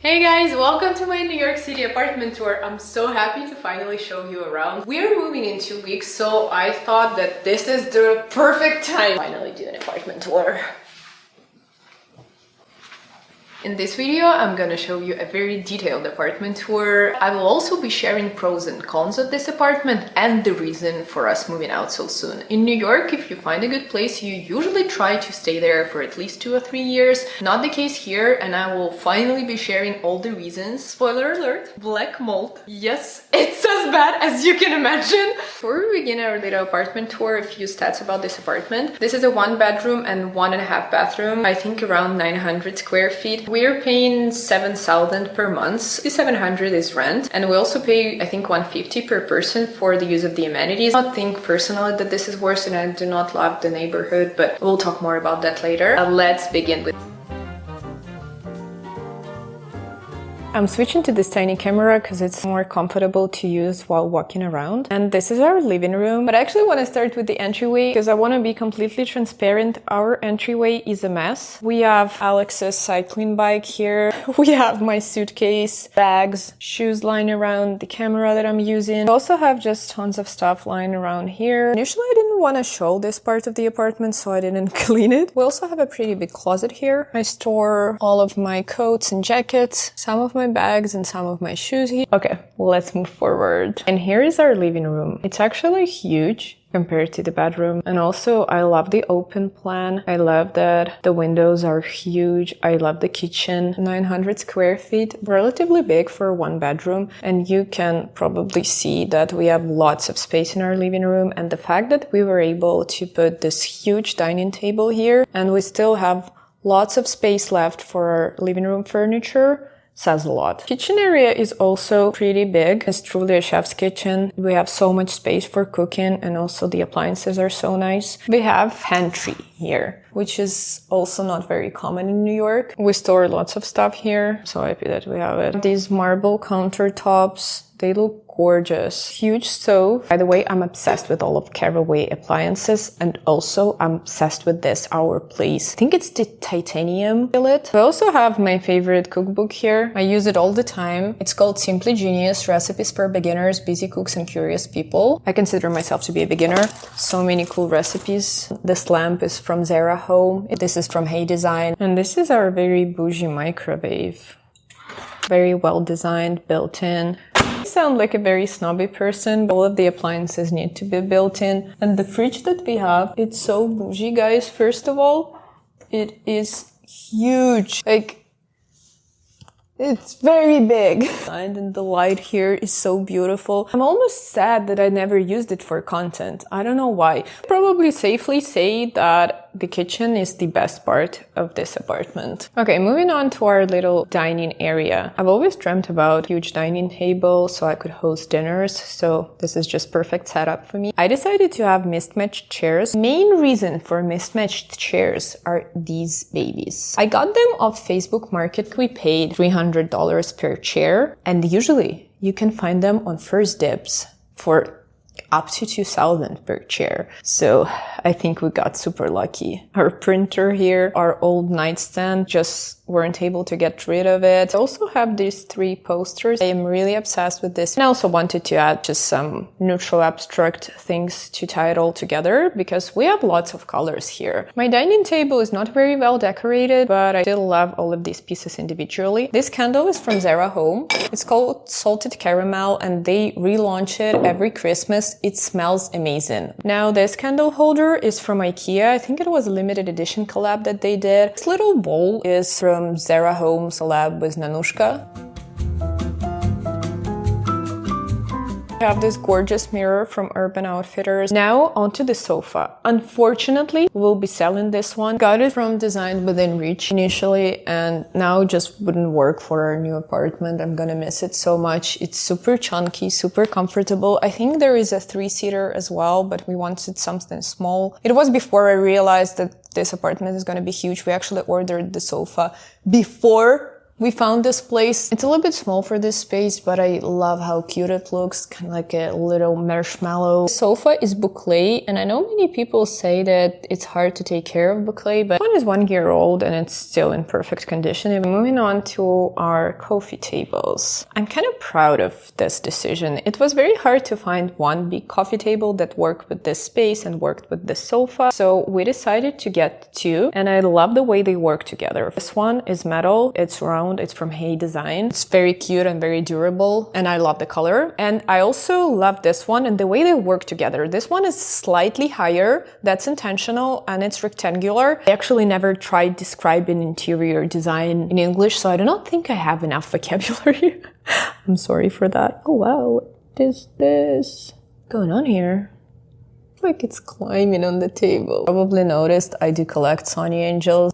Hey guys, welcome to my New York City apartment tour. I'm so happy to finally show you around. We're moving in 2 weeks, so I thought that this is the perfect time to finally do an apartment tour. In this video, I'm gonna show you a very detailed apartment tour. I will also be sharing pros and cons of this apartment and the reason for us moving out so soon. In New York, if you find a good place, you usually try to stay there for at least 2 or 3 years. Not the case here, and I will finally be sharing all the reasons. Spoiler alert, black mold. Yes, it's as bad as you can imagine. Before we begin our little apartment tour, a few stats about this apartment. This is a 1-bedroom and 1.5 bathroom. I think around 900 square feet. We're paying $7,000 per month. $700 is rent, and we also pay, I think, $150 per person for the use of the amenities. I don't think personally that this is worse, and I do not love the neighborhood, but we'll talk more about that later. Let's begin with. I'm switching to this tiny camera because it's more comfortable to use while walking around. And this is our living room. But I actually want to start with the entryway because I want to be completely transparent. Our entryway is a mess. We have Alex's cycling bike here. We have my suitcase, bags, shoes lying around, the camera that I'm using. I also have just tons of stuff lying around here. Initially, I didn't want to show this part of the apartment, so I didn't clean it. We also have a pretty big closet here. I store all of my coats and jackets, some of my bags and some of my shoes here. Okay, let's move forward. And here is our living room. It's actually huge compared to the bedroom. And also I love the open plan. I love that the windows are huge. I love the kitchen. 900 square feet, relatively big for a 1-bedroom. And you can probably see that we have lots of space in our living room. And the fact that we were able to put this huge dining table here and we still have lots of space left for our living room furniture says a lot. Kitchen area is also pretty big. It's truly a chef's kitchen. We have so much space for cooking, and also the appliances are so nice. We have pantry here, which is also not very common in New York. We store lots of stuff here. So happy that we have it. These marble countertops, they look gorgeous. Huge stove. By the way, I'm obsessed with all of Caraway appliances, and also I'm obsessed with this Our Place. I think it's the titanium billet. I also have my favorite cookbook here. I use it all the time. It's called Simply Genius: Recipes for Beginners, Busy Cooks, and Curious People. I consider myself to be a beginner. So many cool recipes. This lamp is from Zara Home. This is from Hey Design. And this is our very bougie microwave. Very well designed, built in. I sound like a very snobby person, but all of the appliances need to be built in. And the fridge that we have, it's so bougie, guys. First of all, it is huge. Like, it's very big. And the light here is so beautiful. I'm almost sad that I never used it for content. I don't know why. Probably safely say that the kitchen is the best part of this apartment. Okay, moving on to our little dining area. I've always dreamt about a huge dining table so I could host dinners, so this is just perfect setup for me. I decided to have mismatched chairs. Main reason for mismatched chairs are these babies. I got them off Facebook Market. We paid $300 per chair, and usually you can find them on First Dibs for up to $2,000 per chair. So I think we got super lucky. Our printer here, our old nightstand, just weren't able to get rid of it. I also have these 3 posters. I am really obsessed with this. And I also wanted to add just some neutral abstract things to tie it all together because we have lots of colors here. My dining table is not very well decorated, but I still love all of these pieces individually. This candle is from Zara Home. It's called Salted Caramel, and they relaunch it every Christmas. It smells amazing. Now this candle holder is from IKEA. I think it was a limited edition collab that they did. This little bowl is from Zara Home's collab with Nanushka. I have this gorgeous mirror from Urban Outfitters. Now onto the sofa. Unfortunately, we'll be selling this one. Got it from Design Within Reach initially, and now just wouldn't work for our new apartment. I'm gonna miss it so much. It's super chunky, super comfortable. I think there is a 3-seater as well, but we wanted something small. It was before I realized that this apartment is gonna be huge. We actually ordered the sofa before We found this place. It's a little bit small for this space, but I love how cute it looks. Kind of like a little marshmallow. The sofa is boucle, and I know many people say that it's hard to take care of boucle, but one is 1 year old and it's still in perfect condition. And moving on to our coffee tables. I'm kind of proud of this decision. It was very hard to find one big coffee table that worked with this space and worked with this sofa. So we decided to get two, and I love the way they work together. This one is metal, it's round, it's from Hay Design. It's very cute and very durable, and I love the color. And I also love this one and the way they work together. This one is slightly higher, that's intentional, and it's rectangular. I actually never tried describing interior design in English, so I do not think I have enough vocabulary. I'm sorry for that. Oh wow, what is this going on here? Like it's climbing on the table. Probably noticed I do collect Sonny Angels.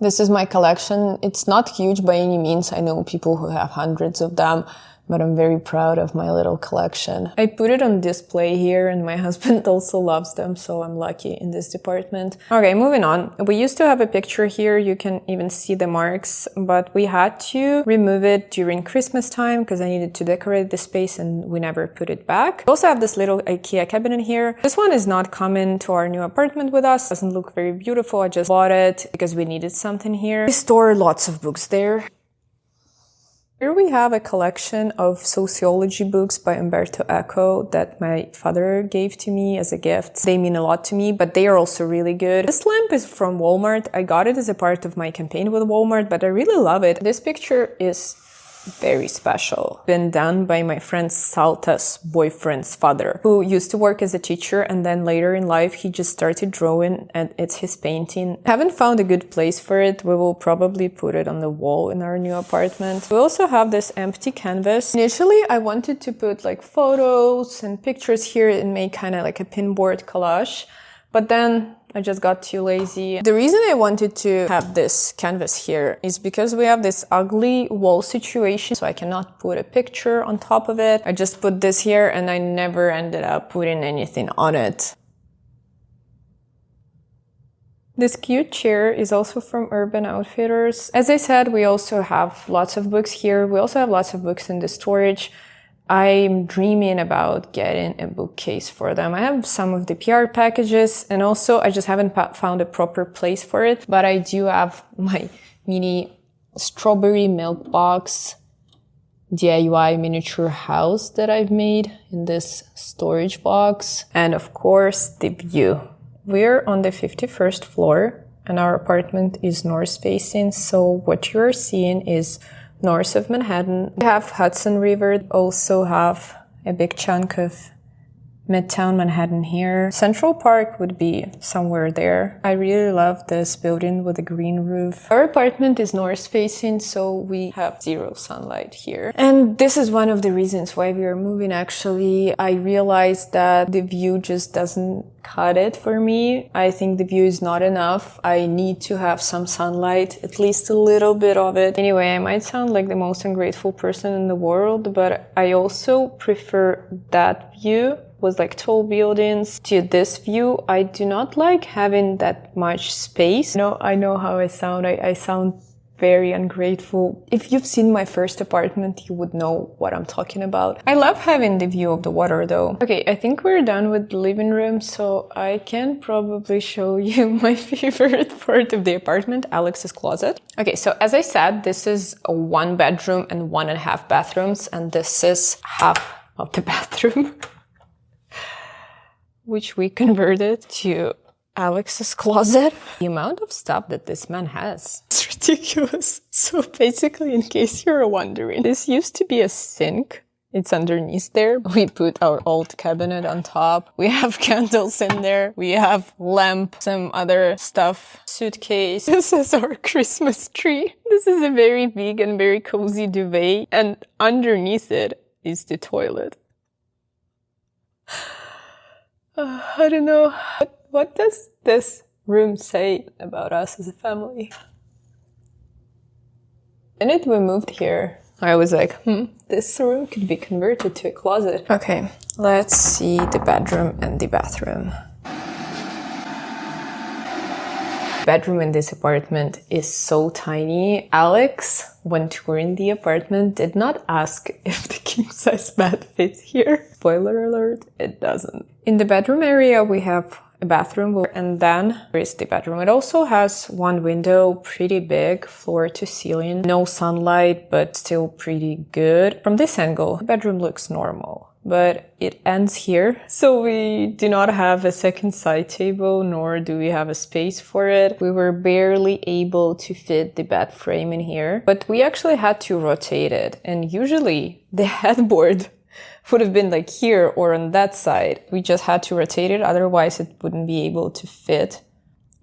This is my collection. It's not huge by any means. I know people who have hundreds of them, but I'm very proud of my little collection. I put it on display here, and my husband also loves them, so I'm lucky in this department. Okay, moving on. We used to have a picture here. You can even see the marks, but we had to remove it during Christmas time because I needed to decorate the space and we never put it back. We also have this little IKEA cabinet here. This one is not coming to our new apartment with us. It doesn't look very beautiful. I just bought it because we needed something here. We store lots of books there. Here we have a collection of sociology books by Umberto Eco that my father gave to me as a gift. They mean a lot to me, but they are also really good. This lamp is from Walmart. I got it as a part of my campaign with Walmart, but I really love it. This picture is very special. Been done by my friend Salta's boyfriend's father, who used to work as a teacher, and then later in life he just started drawing, and it's his painting. Haven't found a good place for it. We will probably put it on the wall in our new apartment. We also have this empty canvas. Initially I wanted to put like photos and pictures here and make kind of like a pinboard collage, but then I just got too lazy. The reason I wanted to have this canvas here is because we have this ugly wall situation, so I cannot put a picture on top of it. I just put this here and I never ended up putting anything on it. This cute chair is also from Urban Outfitters. As I said, we also have lots of books here. We also have lots of books in the storage. I'm dreaming about getting a bookcase for them. I have some of the PR packages, and also I just haven't found a proper place for it, but I do have my mini strawberry milk box DIY miniature house that I've made in this storage box. And of course, the view. We're on the 51st floor and our apartment is north facing, so what you're seeing is north of Manhattan. We have Hudson River, also have a big chunk of Midtown Manhattan here. Central Park would be somewhere there. I really love this building with a green roof. Our apartment is north facing, so we have zero sunlight here. And this is one of the reasons why we are moving actually. I realized that the view just doesn't cut it for me. I think the view is not enough. I need to have some sunlight, at least a little bit of it. Anyway, I might sound like the most ungrateful person in the world, but I also prefer that view with like tall buildings to this view. I do not like having that much space. No, I know how I sound. I sound very ungrateful. If you've seen my first apartment, you would know what I'm talking about. I love having the view of the water though. Okay, I think we're done with the living room, so I can probably show you my favorite part of the apartment, Alex's closet. Okay, so as I said, this is a 1 bedroom and 1.5 bathrooms, and this is half of the bathroom, which we converted to Alex's closet. The amount of stuff that this man has, it's ridiculous. So basically, in case you're wondering, this used to be a sink. It's underneath there. We put our old cabinet on top. We have candles in there. We have lamp, some other stuff, suitcase. This is our Christmas tree. This is a very big and very cozy duvet, and underneath it is the toilet. I don't know. What does this room say about us as a family? The minute we moved here, I was like, this room could be converted to a closet. Okay, let's see the bedroom and the bathroom. Bedroom in this apartment is so tiny. Alex, when touring the apartment, did not ask if the king-size bed fits here. Spoiler alert, it doesn't. In the bedroom area, we have a bathroom, and then there is the bedroom. It also has one window, pretty big, floor to ceiling. No sunlight, but still pretty good. From this angle, the bedroom looks normal, but it ends here. So we do not have a second side table, nor do we have a space for it. We were barely able to fit the bed frame in here, but we actually had to rotate it. And usually the headboard would have been like here or on that side. We just had to rotate it, otherwise it wouldn't be able to fit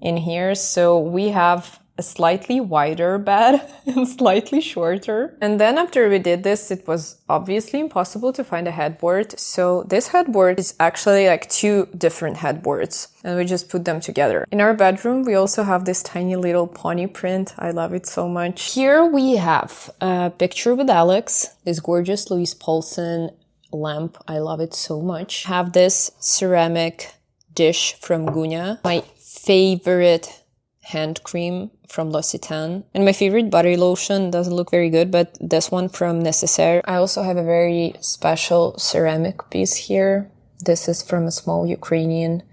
in here. So we have a slightly wider bed and slightly shorter. And then after we did this, it was obviously impossible to find a headboard. So this headboard is actually like two different headboards, and we just put them together. In our bedroom, we also have this tiny little pony print. I love it so much. Here we have a picture with Alex, this gorgeous Louis Paulson lamp. I love it so much. Have this ceramic dish from Gunya, my favorite hand cream from L'Occitane, and my favorite body lotion. Doesn't look very good, but this one from Necessaire. I also have a very special ceramic piece here. This is from a small Ukrainian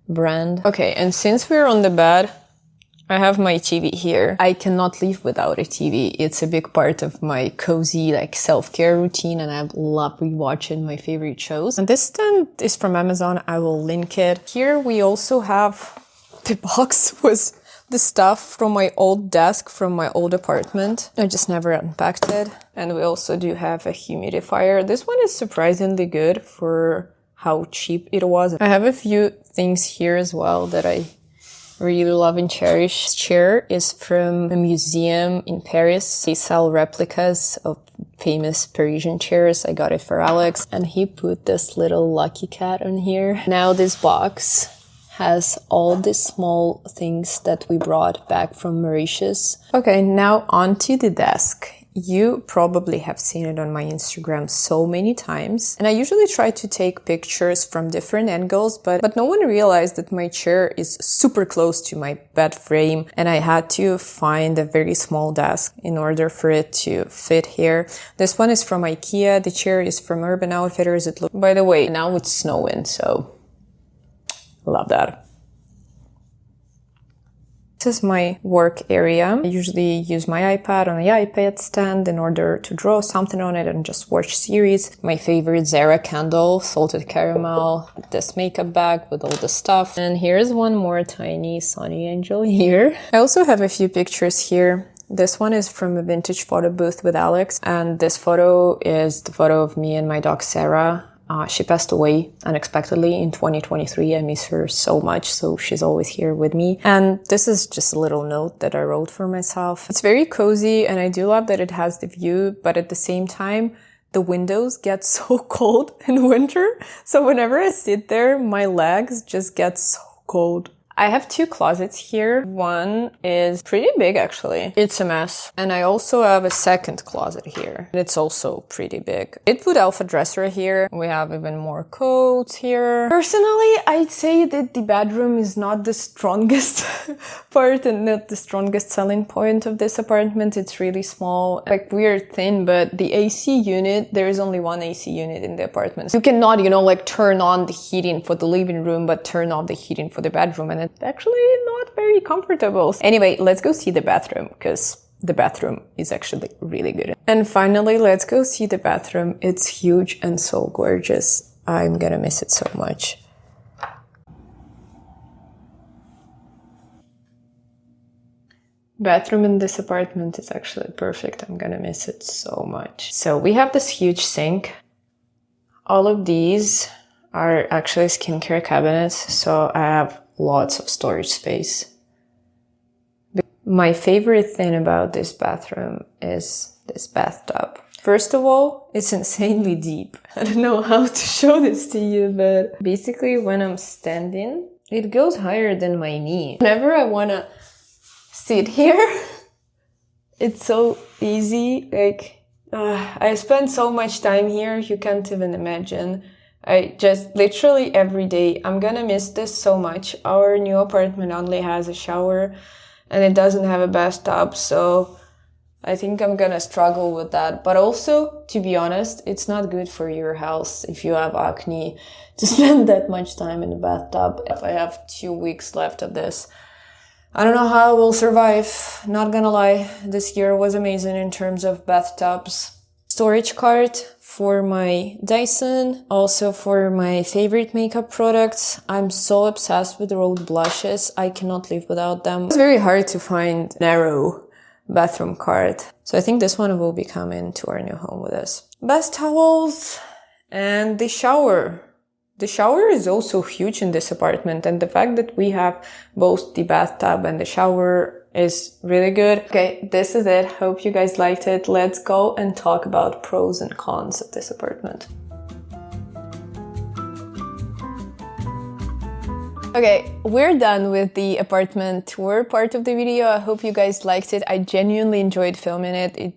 brand. Okay, and since we're on the bed, I have my TV here. I cannot live without a TV. It's a big part of my cozy, like, self-care routine, and I love rewatching my favorite shows. And this stand is from Amazon. I will link it. Here we also have the box with the stuff from my old desk from my old apartment. I just never unpacked it. And we also do have a humidifier. This one is surprisingly good for how cheap it was. I have a few things here as well that I really love and cherish. This chair is from a museum in Paris. They sell replicas of famous Parisian chairs. I got it for Alex, and he put this little lucky cat on here. Now this box has all the small things that we brought back from Mauritius. Okay, now onto the desk. You probably have seen it on my Instagram so many times, and I usually try to take pictures from different angles, but no one realized that my chair is super close to my bed frame, and I had to find a very small desk in order for it to fit here. This one is from IKEA. The chair is from Urban Outfitters. By the way, now it's snowing, so love that. This is my work area. I usually use my iPad on the iPad stand in order to draw something on it and just watch series. My favorite Zara candle, salted caramel, this makeup bag with all the stuff. And here's one more tiny Sunny Angel here. I also have a few pictures here. This one is from a vintage photo booth with Alex, and this photo is the photo of me and my dog Sarah. She passed away unexpectedly in 2023. I miss her so much, so she's always here with me. And this is just a little note that I wrote for myself. It's very cozy, and I do love that it has the view, but at the same time, the windows get so cold in winter. So whenever I sit there, my legs just get so cold. I have two closets here. One is pretty big, actually. It's a mess. And I also have a second closet here. It's also pretty big. I did put Alpha dresser here. We have even more coats here. Personally, I'd say that the bedroom is not the strongest part and not the strongest selling point of this apartment. It's really small, like weird thin, but the AC unit, there is only one AC unit in the apartment. You cannot, like turn on the heating for the living room, but turn off the heating for the bedroom. And it's actually not very comfortable. Anyway, let's go see the bathroom, because the bathroom is actually really good. And finally, let's go see the bathroom. It's huge and so gorgeous. I'm gonna miss it so much. Bathroom in this apartment is actually perfect. I'm gonna miss it so much. So we have this huge sink. All of these are actually skincare cabinets, so I have lots of storage space. My favorite thing about this bathroom is this bathtub. First of all, it's insanely deep. I don't know how to show this to you, but basically when I'm standing, it goes higher than my knee. Whenever I wanna sit here, it's so easy. I spend so much time here, you can't even imagine. I just literally every day, I'm gonna miss this so much. Our new apartment only has a shower, and it doesn't have a bathtub, so I think I'm gonna struggle with that. But also, to be honest, it's not good for your health if you have acne to spend that much time in the bathtub. If I have 2 weeks left of this, I don't know how I will survive. Not gonna lie, this year was amazing in terms of bathtubs. Storage cart for my Dyson, also for my favorite makeup products. I'm so obsessed with Rose blushes. I cannot live without them. It's very hard to find narrow bathroom cart. So I think this one will be coming to our new home with us. Bath towels and the shower. The shower is also huge in this apartment, and the fact that we have both the bathtub and the shower is really good. Okay, this is it. Hope you guys liked it. Let's go and talk about pros and cons of this apartment. Okay, we're done with the apartment tour part of the video. I hope you guys liked it. I genuinely enjoyed filming it.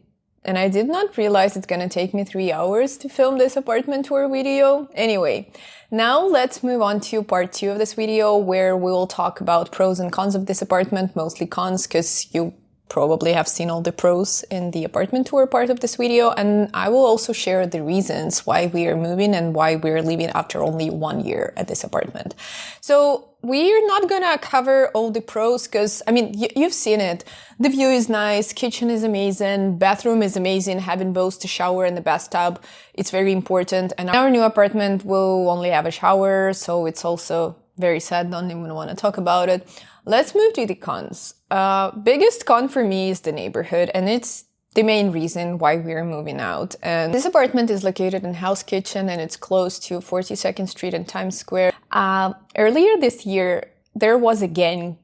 And I did not realize it's gonna take me 3 hours to film this apartment tour video. Anyway, now let's move on to part 2 of this video, where we'll talk about pros and cons of this apartment, mostly cons, because you probably have seen all the pros in the apartment tour part of this video, and I will also share the reasons why we are moving and why we're leaving after only 1 year at this apartment. So we're not gonna cover all the pros because, I mean, you've seen it. The view is nice, kitchen is amazing, bathroom is amazing, having both the shower and the bathtub, it's very important. And our new apartment will only have a shower, so it's also very sad, don't even want to talk about it. Let's move to the cons. Biggest con for me is the neighborhood, and it's the main reason why we're moving out. And this apartment is located in Hell's Kitchen, and it's close to 42nd Street and Times Square. Earlier this year, there was a gang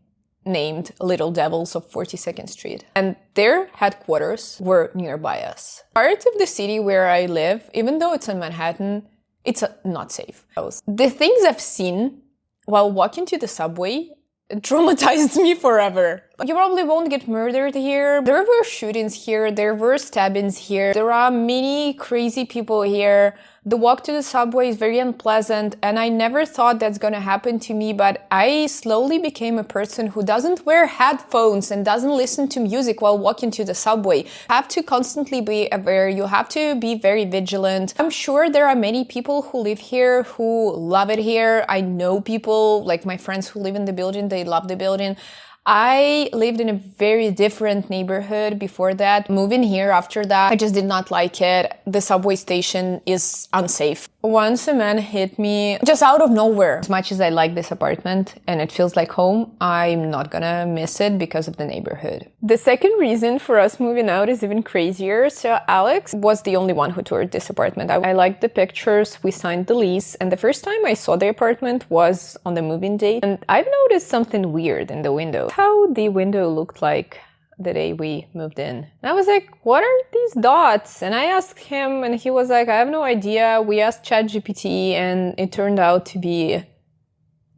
named Little Devils of 42nd Street, and their headquarters were nearby us. Part of the city where I live, even though it's in Manhattan, it's not safe. The things I've seen while walking to the subway traumatized me forever. You probably won't get murdered here. There were shootings here. There were stabbings here. There are many crazy people here. The walk to the subway is very unpleasant, and I never thought that's gonna happen to me, but I slowly became a person who doesn't wear headphones and doesn't listen to music while walking to the subway. You have to constantly be aware. You have to be very vigilant. I'm sure there are many people who live here who love it here. I know people, like my friends who live in the building, they love the building. I lived in a very different neighborhood before that. Moving here after that, I just did not like it. The subway station is unsafe. Once a man hit me just out of nowhere. As much as I like this apartment and it feels like home, I'm not gonna miss it because of the neighborhood. The second reason for us moving out is even crazier. So Alex was the only one who toured this apartment. I liked the pictures, we signed the lease, and the first time I saw the apartment was on the moving day. And I've noticed something weird in the window. How the window looked like the day we moved in. And I was like, what are these dots? And I asked him and he was like, I have no idea. We asked ChatGPT and it turned out to be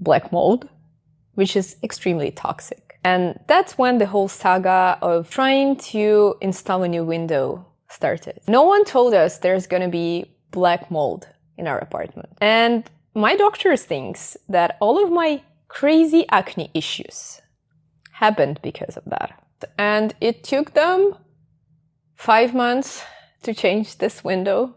black mold, which is extremely toxic. And that's when the whole saga of trying to install a new window started. No one told us there's gonna be black mold in our apartment. And my doctor thinks that all of my crazy acne issues happened because of that. And it took them 5 months to change this window.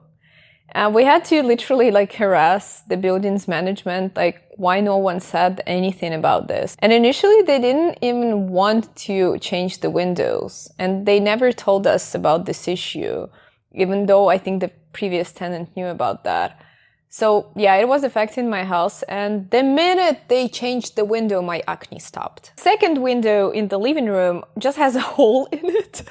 And we had to literally harass the building's management, why no one said anything about this. And initially they didn't even want to change the windows. And they never told us about this issue, even though I think the previous tenant knew about that. So yeah, it was affecting my house, and the minute they changed the window, my acne stopped. Second window in the living room just has a hole in it.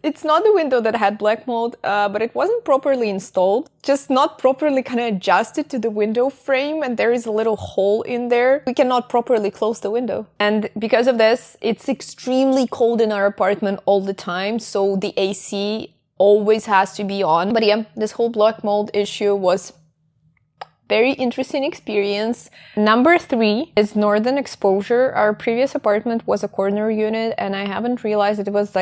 It's not the window that had black mold, but it wasn't properly installed, just not properly kind of adjusted to the window frame, and there is a little hole in there. We cannot properly close the window. And because of this, it's extremely cold in our apartment all the time, so the AC always has to be on. But yeah, this whole black mold issue was very interesting experience. Number 3 is northern exposure. Our previous apartment was a corner unit, and I haven't realized it was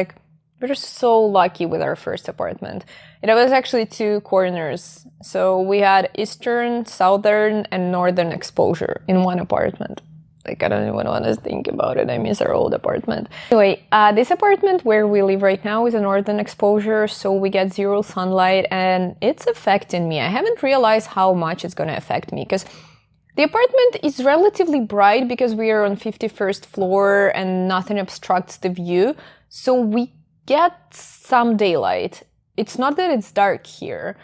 we're so lucky with our first apartment. It was actually 2 corners. So we had eastern, southern, and northern exposure in one apartment. Like, I don't even want to think about it. I miss our old apartment. Anyway, this apartment where we live right now is a northern exposure, so we get zero sunlight and it's affecting me. I haven't realized how much it's going to affect me because the apartment is relatively bright because we are on 51st floor and nothing obstructs the view. So we get some daylight. It's not that it's dark here,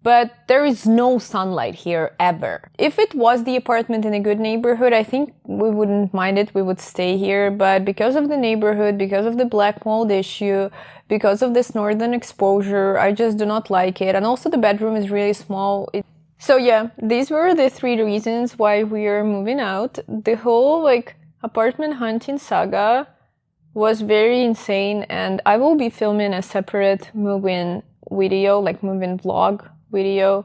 but there is no sunlight here ever. If it was the apartment in a good neighborhood, I think we wouldn't mind it, we would stay here. But because of the neighborhood, because of the black mold issue, because of this northern exposure, I just do not like it. And also the bedroom is really small. So yeah, these were the 3 reasons why we are moving out. The whole apartment hunting saga was very insane, and I will be filming a separate move-in video, move-in vlog video,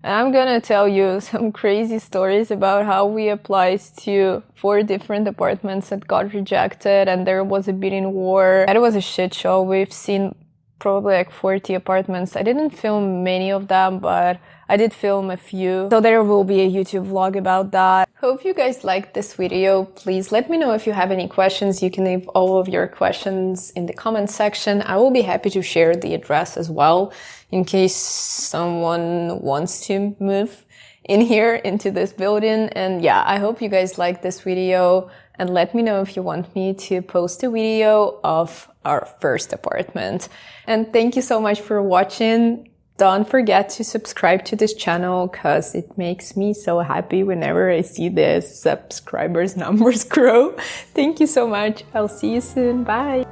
and I'm gonna tell you some crazy stories about how we applied to 4 different apartments that got rejected, and there was a bidding war. That was a shit show. We've seen probably 40 apartments. I didn't film many of them, but I did film a few, so there will be a YouTube vlog about that. Hope you guys liked this video. Please let me know if you have any questions. You can leave all of your questions in the comment section. I will be happy to share the address as well in case someone wants to move in here into this building. And yeah, I hope you guys liked this video, and let me know if you want me to post a video of our first apartment. And thank you so much for watching. Don't forget to subscribe to this channel because it makes me so happy whenever I see the subscribers numbers grow. Thank you so much. I'll see you soon. Bye.